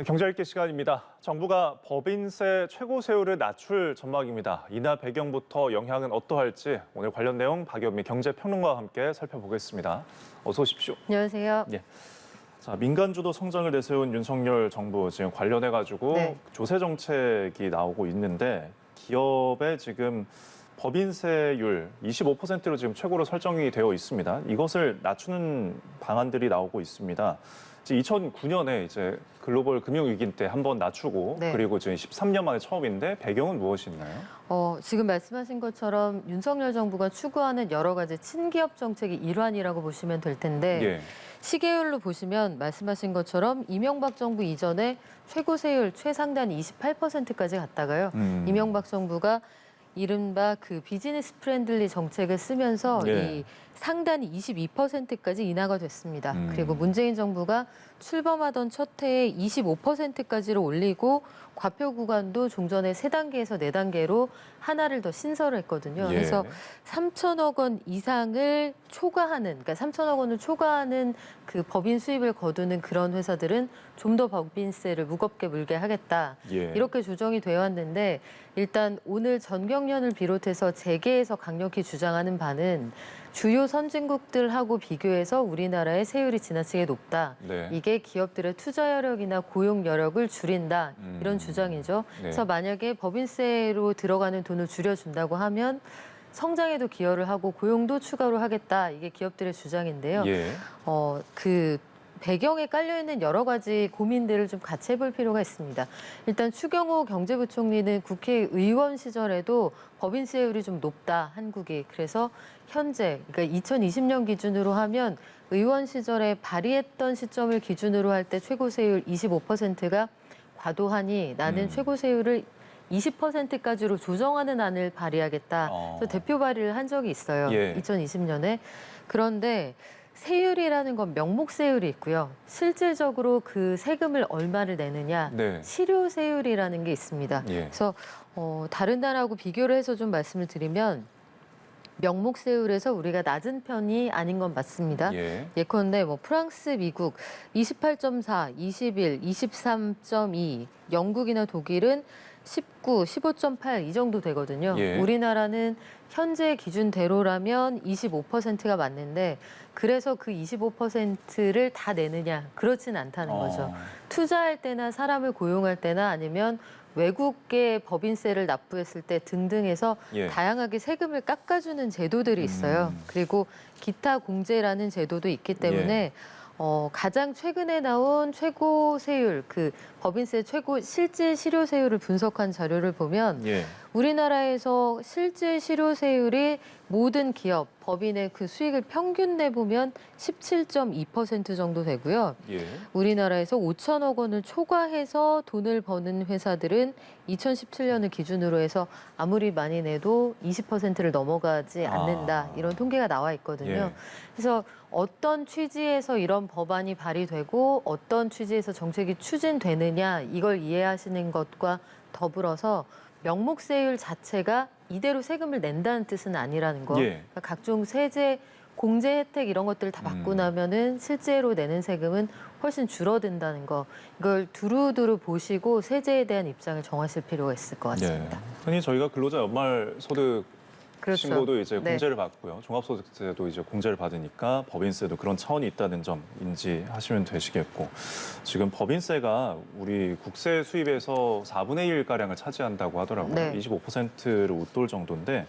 경제 읽기 시간입니다. 정부가 법인세 최고 세율을 낮출 전망입니다. 이날 배경부터 영향은 어떠할지 오늘 관련 내용 박연미 경제평론가와 함께 살펴보겠습니다. 어서 오십시오. 안녕하세요. 예. 자, 민간주도 성장을 내세운 윤석열 정부 지금 관련해가지고 조세 정책이 나오고 있는데 기업의 지금 법인세율 25%로 지금 최고로 설정이 되어 있습니다. 이것을 낮추는 방안들이 나오고 있습니다. 2009년에 이제 글로벌 금융위기 때 한번 낮추고 그리고 지금 13년 만에 처음인데 배경은 무엇인가요? 지금 말씀하신 것처럼 윤석열 정부가 추구하는 여러 가지 친기업 정책의 일환이라고 보시면 될 텐데 시계율로 보시면 말씀하신 것처럼 이명박 정부 이전에 최고 세율 최상단이 28%까지 갔다가요. 이명박 정부가 이른바 그 비즈니스 프렌들리 정책을 쓰면서 이 상단이 22%까지 인하가 됐습니다. 그리고 문재인 정부가 출범하던 첫 해에 25%까지로 올리고 과표 구간도 종전에 3단계에서 4단계로 하나를 더 신설을 했거든요. 그래서 3천억 원 이상을 초과하는, 그러니까 3천억 원을 초과하는 그 법인 수입을 거두는 그런 회사들은 좀 더 법인세를 무겁게 물게 하겠다. 이렇게 조정이 되어 왔는데 일단 오늘 전경련을 비롯해서 재계에서 강력히 주장하는 바는 주요 선진국들하고 비교해서 우리나라의 세율이 지나치게 높다. 이게 기업들의 투자 여력이나 고용 여력을 줄인다. 이런 주장이죠. 그래서 만약에 법인세로 들어가는 돈을 줄여준다고 하면 성장에도 기여를 하고 고용도 추가로 하겠다. 이게 기업들의 주장인데요. 그 배경에 깔려있는 여러 가지 고민들을 좀 같이 해볼 필요가 있습니다. 일단 추경호 경제부총리는 국회의원 시절에도 법인세율이 좀 높다, 한국이. 그래서 현재, 그러니까 2020년 기준으로 하면 의원 시절에 발의했던 시점을 기준으로 할 때 최고세율 25%가 과도하니 나는 최고세율을 20%까지로 조정하는 안을 발의하겠다. 그래서 대표 발의를 한 적이 있어요. 2020년에. 그런데 세율이라는 건 명목세율이 있고요. 실질적으로 그 세금을 얼마를 내느냐, 실효세율이라는 게 있습니다. 그래서 다른 나라하고 비교를 해서 좀 말씀을 드리면 명목세율에서 우리가 낮은 편이 아닌 건 맞습니다. 예컨대 뭐 프랑스, 미국 28.4, 21, 23.2, 영국이나 독일은 19, 15.8 이 정도 되거든요. 우리나라는 현재 기준대로라면 25%가 맞는데 그래서 그 25%를 다 내느냐 그렇진 않다는 거죠. 투자할 때나 사람을 고용할 때나 아니면 외국계 법인세를 납부했을 때 등등 해서 다양하게 세금을 깎아주는 제도들이 있어요. 그리고 기타 공제라는 제도도 있기 때문에 가장 최근에 나온 최고 세율, 그 법인세 최고 실질 실효세율을 분석한 자료를 보면 우리나라에서 실질 실효세율이 모든 기업, 법인의 그 수익을 평균 내보면 17.2% 정도 되고요. 우리나라에서 5천억 원을 초과해서 돈을 버는 회사들은 2017년을 기준으로 해서 아무리 많이 내도 20%를 넘어가지 않는다. 이런 통계가 나와 있거든요. 그래서 어떤 취지에서 이런 법안이 발의되고 어떤 취지에서 정책이 추진되느냐 이걸 이해하시는 것과 더불어서 명목세율 자체가 이대로 세금을 낸다는 뜻은 아니라는 거. 그러니까 각종 세제, 공제 혜택 이런 것들을 다 받고 나면은 실제로 내는 세금은 훨씬 줄어든다는 거. 이걸 두루두루 보시고 세제에 대한 입장을 정하실 필요가 있을 것 같습니다. 흔히 저희가 근로자 연말 소득 신고도 이제 공제를 받고요. 종합소득세도 이제 공제를 받으니까 법인세도 그런 차원이 있다는 점 인지하시면 되시겠고 지금 법인세가 우리 국세 수입에서 4분의 1 가량을 차지한다고 하더라고요. 25%를 웃돌 정도인데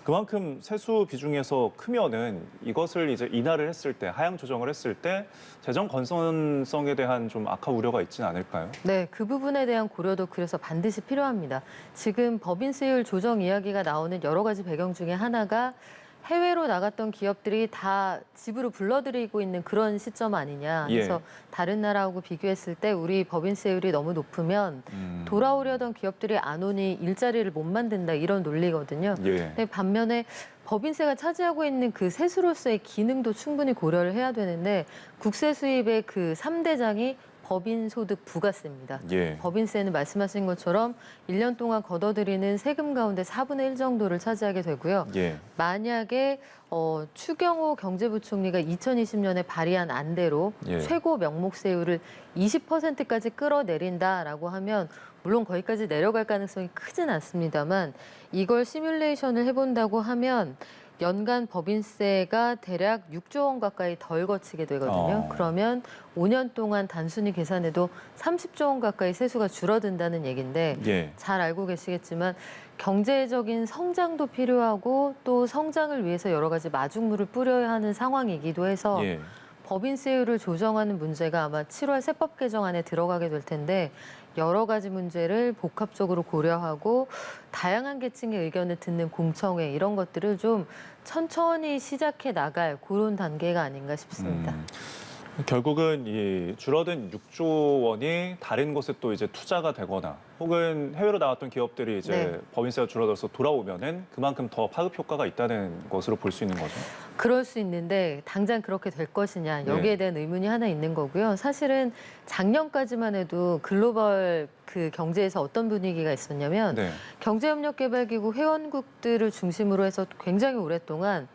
그만큼 세수 비중에서 크면은 이것을 이제 인하를 했을 때 하향 조정을 했을 때 재정 건전성에 대한 좀 악화 우려가 있지는 않을까요? 네, 그 부분에 대한 고려도 그래서 반드시 필요합니다. 지금 법인세율 조정 이야기가 나오는 여러 가지 배경 중에 하나가 해외로 나갔던 기업들이 다 집으로 불러들이고 있는 그런 시점 아니냐. 그래서 다른 나라하고 비교했을 때 우리 법인세율이 너무 높으면 돌아오려던 기업들이 안 오니 일자리를 못 만든다 이런 논리거든요. 근데 반면에 법인세가 차지하고 있는 그 세수로서의 기능도 충분히 고려를 해야 되는데 국세 수입의 그 3대장이 법인 소득 부가세입니다. 예. 법인세는 말씀하신 것처럼 1년 동안 걷어들이는 세금 가운데 4분의 1 정도를 차지하게 되고요. 예. 만약에 추경호 경제부총리가 2020년에 발의한 안대로 예. 최고 명목세율을 20%까지 끌어내린다라고 하면 물론 거기까지 내려갈 가능성이 크진 않습니다만 이걸 시뮬레이션을 해본다고 하면 연간 법인세가 대략 6조 원 가까이 덜 거치게 되거든요. 그러면 5년 동안 단순히 계산해도 30조 원 가까이 세수가 줄어든다는 얘기인데 예. 잘 알고 계시겠지만 경제적인 성장도 필요하고 또 성장을 위해서 여러 가지 마중물을 뿌려야 하는 상황이기도 해서 예. 법인세율을 조정하는 문제가 아마 7월 세법 개정안에 들어가게 될 텐데 여러 가지 문제를 복합적으로 고려하고 다양한 계층의 의견을 듣는 공청회 이런 것들을 좀 천천히 시작해 나갈 그런 단계가 아닌가 싶습니다. 결국은 이 줄어든 6조 원이 다른 곳에 또 이제 투자가 되거나 혹은 해외로 나갔던 기업들이 이제 네. 법인세가 줄어들어서 돌아오면은 그만큼 더 파급 효과가 있다는 것으로 볼 수 있는 거죠. 그럴 수 있는데 당장 그렇게 될 것이냐 여기에 대한 의문이 하나 있는 거고요. 사실은 작년까지만 해도 글로벌 그 경제에서 어떤 분위기가 있었냐면 네. 경제협력개발기구 회원국들을 중심으로 해서 굉장히 오랫동안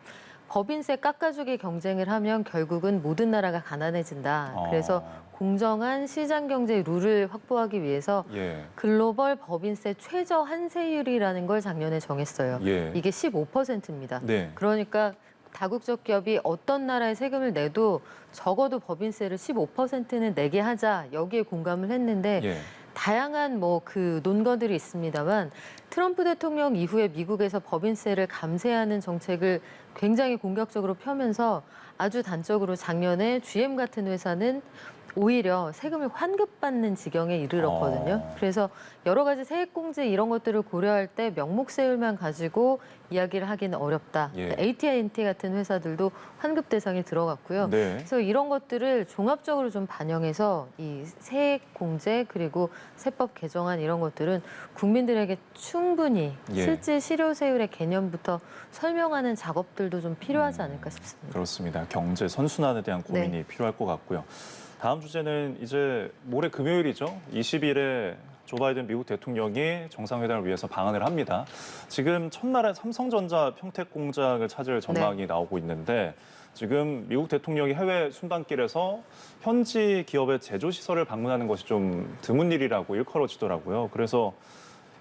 법인세 깎아주기 경쟁을 하면 결국은 모든 나라가 가난해진다. 그래서 공정한 시장 경제 룰을 확보하기 위해서 예. 글로벌 법인세 최저 한세율이라는 걸 작년에 정했어요. 예. 이게 15%입니다. 네. 그러니까 다국적 기업이 어떤 나라에 세금을 내도 적어도 법인세를 15%는 내게 하자. 여기에 공감을 했는데 예. 다양한 뭐 그 논거들이 있습니다만 트럼프 대통령 이후에 미국에서 법인세를 감세하는 정책을 굉장히 공격적으로 펴면서 아주 단적으로 작년에 GM 같은 회사는 오히려 세금을 환급받는 지경에 이르렀거든요. 그래서 여러 가지 세액공제 이런 것들을 고려할 때 명목세율만 가지고 이야기를 하기는 어렵다. 예. AT&T 같은 회사들도 환급 대상에 들어갔고요. 네. 그래서 이런 것들을 종합적으로 좀 반영해서 이 세액공제 그리고 세법 개정안 이런 것들은 국민들에게 충분히 예. 실제 실효세율의 개념부터 설명하는 작업들도 좀 필요하지 않을까 싶습니다. 그렇습니다. 경제 선순환에 대한 고민이 필요할 것 같고요. 다음 주제는 이제 모레 금요일이죠. 20일에 조 바이든 미국 대통령이 정상회담을 위해서 방한을 합니다. 지금 첫날에 삼성전자 평택 공장을 찾을 전망이 나오고 있는데 지금 미국 대통령이 해외 순방길에서 현지 기업의 제조 시설을 방문하는 것이 좀 드문 일이라고 일컬어지더라고요. 그래서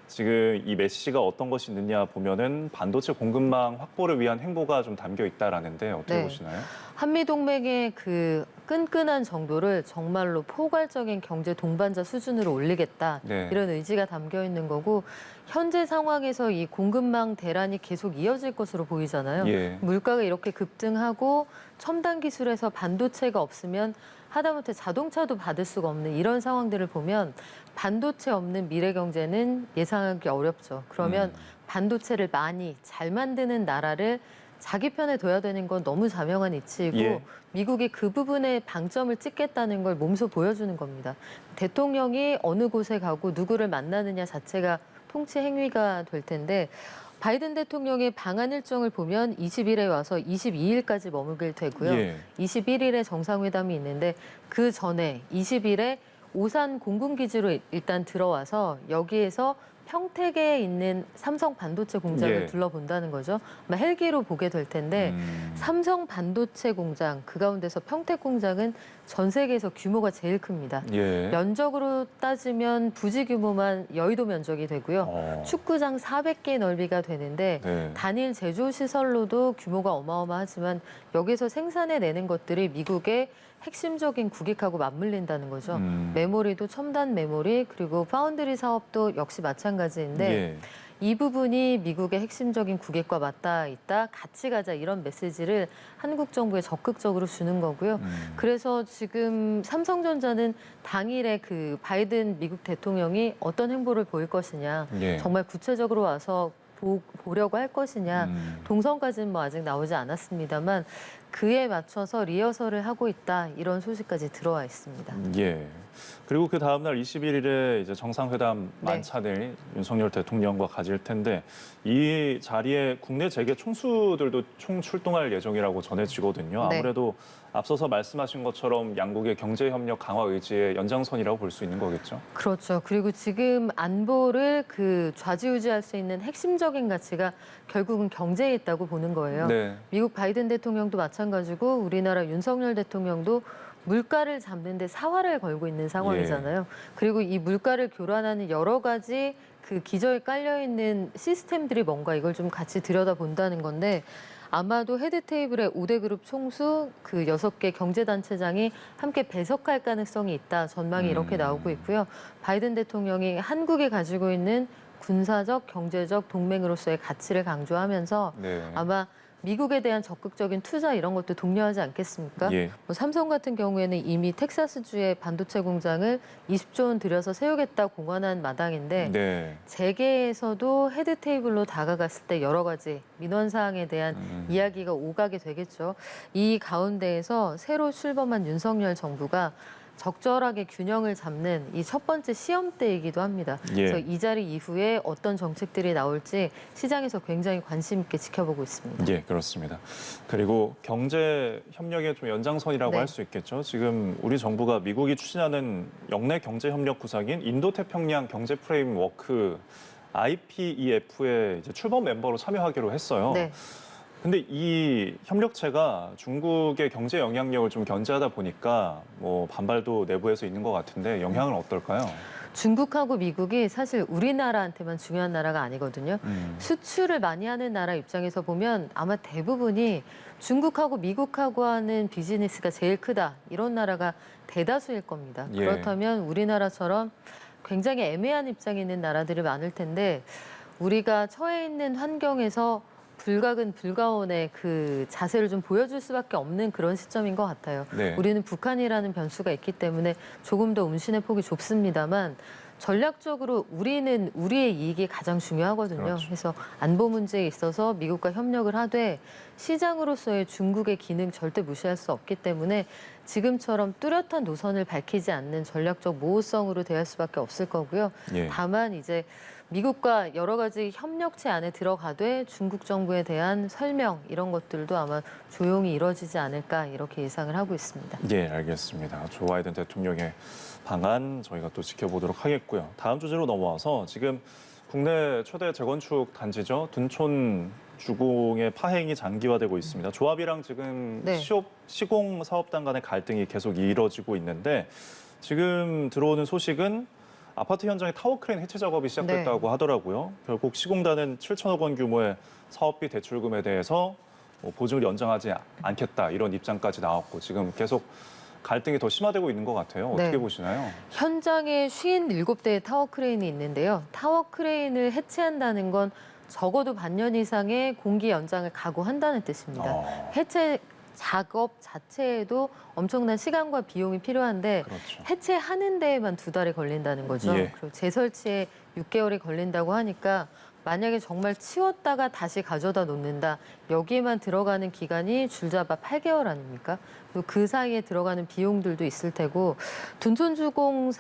지금 이 메시지가 어떤 것이 있느냐 보면은 반도체 공급망 확보를 위한 행보가 좀 담겨 있다라는데 어떻게 보시나요? 한미동맹의 그 끈끈한 정도를 정말로 포괄적인 경제 동반자 수준으로 올리겠다. 네. 이런 의지가 담겨 있는 거고 현재 상황에서 이 공급망 대란이 계속 이어질 것으로 보이잖아요. 예. 물가가 이렇게 급등하고 첨단 기술에서 반도체가 없으면 하다못해 자동차도 받을 수가 없는 이런 상황들을 보면 반도체 없는 미래 경제는 예상하기 어렵죠. 그러면 반도체를 많이 잘 만드는 나라를 자기 편에 둬야 되는 건 너무 자명한 이치이고 예. 미국이 그 부분에 방점을 찍겠다는 걸 몸소 보여주는 겁니다. 대통령이 어느 곳에 가고 누구를 만나느냐 자체가 통치 행위가 될 텐데 바이든 대통령의 방한 일정을 보면 20일에 와서 22일까지 머물게 되고요. 예. 21일에 정상회담이 있는데 그 전에 20일에 오산 공군기지로 일단 들어와서 여기에서 평택에 있는 삼성 반도체 공장을 예. 둘러본다는 거죠. 아마 헬기로 보게 될 텐데 삼성 반도체 공장, 그 가운데서 평택 공장은 전 세계에서 규모가 제일 큽니다. 예. 면적으로 따지면 부지 규모만 여의도 면적이 되고요. 축구장 400개 넓이가 되는데 네. 단일 제조 시설로도 규모가 어마어마하지만 여기서 생산해내는 것들이 미국의 핵심적인 국익하고 맞물린다는 거죠. 메모리도 첨단 메모리 그리고 파운드리 사업도 역시 마찬가지인데 예. 이 부분이 미국의 핵심적인 국익과 맞닿아 있다. 같이 가자 이런 메시지를 한국 정부에 적극적으로 주는 거고요. 그래서 지금 삼성전자는 당일에 그 바이든 미국 대통령이 어떤 행보를 보일 것이냐. 예. 정말 구체적으로 와서 보려고 할 것이냐. 동선까지는 뭐 아직 나오지 않았습니다만 그에 맞춰서 리허설을 하고 있다. 이런 소식까지 들어와 있습니다. 예. 그리고 그 다음 날 21일에 이제 정상회담 네. 만찬을 윤석열 대통령과 가질 텐데 이 자리에 국내 재계 총수들도 총 출동할 예정이라고 전해지거든요. 네. 아무래도 앞서서 말씀하신 것처럼 양국의 경제 협력 강화 의지의 연장선이라고 볼 수 있는 거겠죠. 그렇죠. 그리고 지금 안보를 그 좌지우지할 수 있는 핵심적인 가치가 결국은 경제에 있다고 보는 거예요. 네. 미국 바이든 대통령도 마찬가지고 우리나라 윤석열 대통령도 물가를 잡는 데 사활을 걸고 있는 상황이잖아요. 그리고 이 물가를 교란하는 여러 가지 그 기저에 깔려 있는 시스템들이 뭔가 이걸 좀 같이 들여다본다는 건데 아마도 헤드테이블의 5대 그룹 총수 그 6개 경제단체장이 함께 배석할 가능성이 있다. 전망이 이렇게 나오고 있고요. 바이든 대통령이 한국이 가지고 있는 군사적, 경제적 동맹으로서의 가치를 강조하면서 네. 아마 미국에 대한 적극적인 투자 이런 것도 독려하지 않겠습니까? 예. 뭐 삼성 같은 경우에는 이미 텍사스주의 반도체 공장을 20조 원 들여서 세우겠다 공언한 마당인데 네. 재계에서도 헤드 테이블로 다가갔을 때 여러 가지 민원 사항에 대한 이야기가 오가게 되겠죠. 이 가운데에서 새로 출범한 윤석열 정부가 적절하게 균형을 잡는 이 첫 번째 시험대이기도 합니다. 예. 그래서 이 자리 이후에 어떤 정책들이 나올지 시장에서 굉장히 관심 있게 지켜보고 있습니다. 예, 그렇습니다. 그리고 경제 협력의 좀 연장선이라고 네. 할 수 있겠죠. 지금 우리 정부가 미국이 추진하는 영내 경제 협력 구상인 인도태평양 경제 프레임워크 IPEF에 이제 출범 멤버로 참여하기로 했어요. 네. 근데 이 협력체가 중국의 경제 영향력을 좀 견제하다 보니까 뭐 반발도 내부에서 있는 것 같은데 영향은 어떨까요? 중국하고 미국이 사실 우리나라한테만 중요한 나라가 아니거든요. 수출을 많이 하는 나라 입장에서 보면 아마 대부분이 중국하고 미국하고 하는 비즈니스가 제일 크다. 이런 나라가 대다수일 겁니다. 예. 그렇다면 우리나라처럼 굉장히 애매한 입장에 있는 나라들이 많을 텐데 우리가 처해 있는 환경에서 불가근 불가원의 그 자세를 좀 보여줄 수밖에 없는 그런 시점인 것 같아요. 네. 우리는 북한이라는 변수가 있기 때문에 조금 더 운신의 폭이 좁습니다만 전략적으로 우리는 우리의 이익이 가장 중요하거든요. 그렇죠. 그래서 안보 문제에 있어서 미국과 협력을 하되 시장으로서의 중국의 기능 절대 무시할 수 없기 때문에 지금처럼 뚜렷한 노선을 밝히지 않는 전략적 모호성으로 대할 수밖에 없을 거고요. 예. 다만 이제 미국과 여러 가지 협력체 안에 들어가되 중국 정부에 대한 설명 이런 것들도 아마 조용히 이뤄지지 않을까 이렇게 예상을 하고 있습니다. 예, 알겠습니다. 조 바이든 대통령의 방안 저희가 또 지켜보도록 하겠고요. 다음 주제로 넘어와서 지금 국내 최대 재건축 단지죠. 둔촌 주공의 파행이 장기화되고 있습니다. 조합이랑 지금 네. 시공 사업단 간의 갈등이 계속 이뤄지고 있는데 지금 들어오는 소식은 아파트 현장의 타워 크레인 해체 작업이 시작됐다고 하더라고요. 결국 시공단은 7천억 원 규모의 사업비 대출금에 대해서 보증을 연장하지 않겠다 이런 입장까지 나왔고 지금 계속 갈등이 더 심화되고 있는 것 같아요. 어떻게 네. 보시나요? 현장에 57대의 타워 크레인이 있는데요. 타워 크레인을 해체한다는 건 적어도 반년 이상의 공기 연장을 각오한다는 뜻입니다. 해체 작업 자체에도 엄청난 시간과 비용이 필요한데 그렇죠. 해체하는 데에만 2달이 걸린다는 거죠. 예. 그리고 재설치에 6개월이 걸린다고 하니까 만약에 정말 치웠다가 다시 가져다 놓는다. 여기에만 들어가는 기간이 줄잡아 8개월 아닙니까? 그리고 그 사이에 들어가는 비용들도 있을 테고 둔촌주공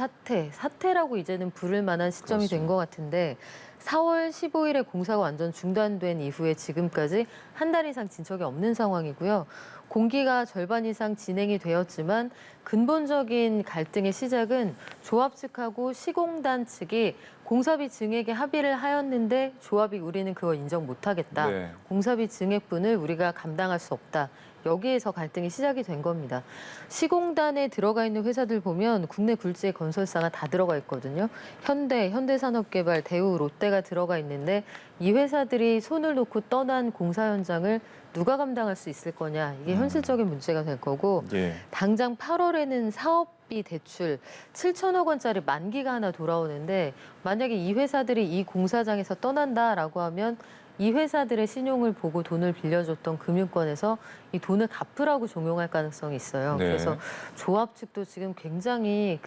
사태라고 이제는 부를 만한 시점이 된 것 같은데 4월 15일에 공사가 완전 중단된 이후에 지금까지 한 달 이상 진 적이 없는 상황이고요. 공기가 절반 이상 진행이 되었지만 근본적인 갈등의 시작은 조합 측하고 시공단 측이 공사비 증액에 합의를 하였는데 조합이 우리는 그거 인정 못하겠다. 네. 공사비 증액분을 우리가 감당할 수 없다. 여기에서 갈등이 시작이 된 겁니다. 시공단에 들어가 있는 회사들 보면 국내 굴지의 건설사가 다 들어가 있거든요. 현대, 현대산업개발, 대우, 롯데가 들어가 있는데 이 회사들이 손을 놓고 떠난 공사 현장을 누가 감당할 수 있을 거냐. 이게 현실적인 문제가 될 거고 예. 당장 8월에는 사업비 대출 7천억 원짜리 만기가 하나 돌아오는데 만약에 이 회사들이 이 공사장에서 떠난다라고 하면 이 회사들의 신용을 보고 돈을 빌려줬던 금융권에서 이 돈을 갚으라고 종용할 가능성이 있어요. 네. 그래서 조합 측도 지금 굉장히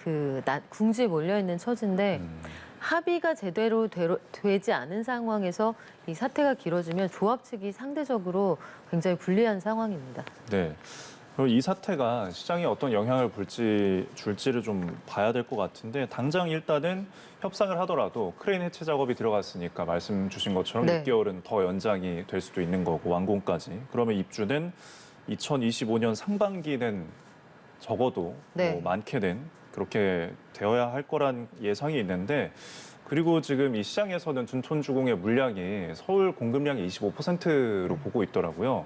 궁지에 몰려 있는 처지인데 합의가 제대로 되지 않은 상황에서 이 사태가 길어지면 조합 측이 상대적으로 굉장히 불리한 상황입니다. 네. 그럼 이 사태가 시장에 어떤 영향을 줄지를 좀 봐야 될 것 같은데 당장 일단은 협상을 하더라도 크레인 해체 작업이 들어갔으니까 말씀 주신 것처럼 네. 6개월은 더 연장이 될 수도 있는 거고 완공까지. 그러면 입주는 2025년 상반기는 적어도 네. 뭐 많게는 그렇게 되어야 할 거란 예상이 있는데 그리고 지금 이 시장에서는 둔촌주공의 물량이 서울 공급량의 25%로 보고 있더라고요.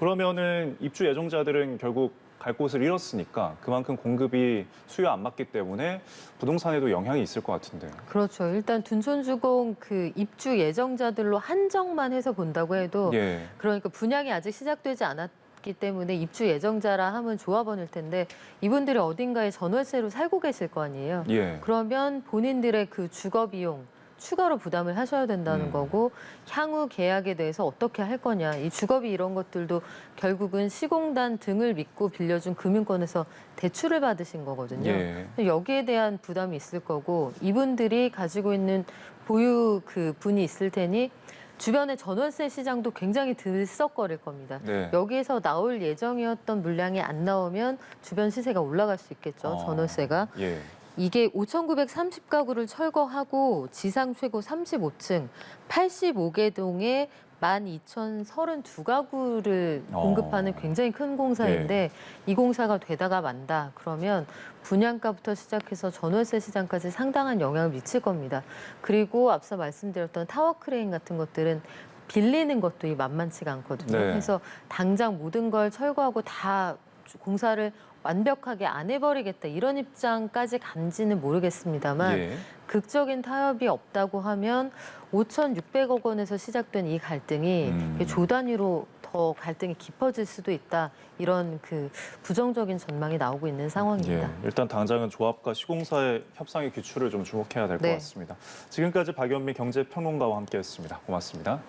그러면은 입주 예정자들은 결국 갈 곳을 잃었으니까 그만큼 공급이 수요 안 맞기 때문에 부동산에도 영향이 있을 것 같은데요. 그렇죠. 일단 둔촌주공 그 입주 예정자들로 한정만 해서 본다고 해도 예. 그러니까 분양이 아직 시작되지 않았기 때문에 입주 예정자라 하면 조합원일 텐데 이분들이 어딘가에 전월세로 살고 계실 거 아니에요. 예. 그러면 본인들의 그 주거 비용 추가로 부담을 하셔야 된다는 거고 향후 계약에 대해서 어떻게 할 거냐. 이 주거비 이런 것들도 결국은 시공단 등을 믿고 빌려준 금융권에서 대출을 받으신 거거든요. 예. 여기에 대한 부담이 있을 거고 이분들이 가지고 있는 보유 그 분이 있을 테니 주변의 전월세 시장도 굉장히 들썩거릴 겁니다. 네. 여기에서 나올 예정이었던 물량이 안 나오면 주변 시세가 올라갈 수 있겠죠. 전월세가. 예. 이게 5,930가구를 철거하고 지상 최고 35층 85개 동에 12,032가구를 공급하는 굉장히 큰 공사인데 이 공사가 되다가 만다. 그러면 분양가부터 시작해서 전월세 시장까지 상당한 영향을 미칠 겁니다. 그리고 앞서 말씀드렸던 타워 크레인 같은 것들은 빌리는 것도 만만치가 않거든요. 네. 그래서 당장 모든 걸 철거하고 다 공사를 완벽하게 안 해버리겠다 이런 입장까지 간지는 모르겠습니다만 예. 극적인 타협이 없다고 하면 5,600억 원에서 시작된 이 갈등이 조 단위로 더 갈등이 깊어질 수도 있다 이런 그 부정적인 전망이 나오고 있는 상황입니다. 예. 일단 당장은 조합과 시공사의 협상의 기출을 좀 주목해야 될 것 네. 같습니다. 지금까지 박연미 경제평론가와 함께했습니다. 고맙습니다.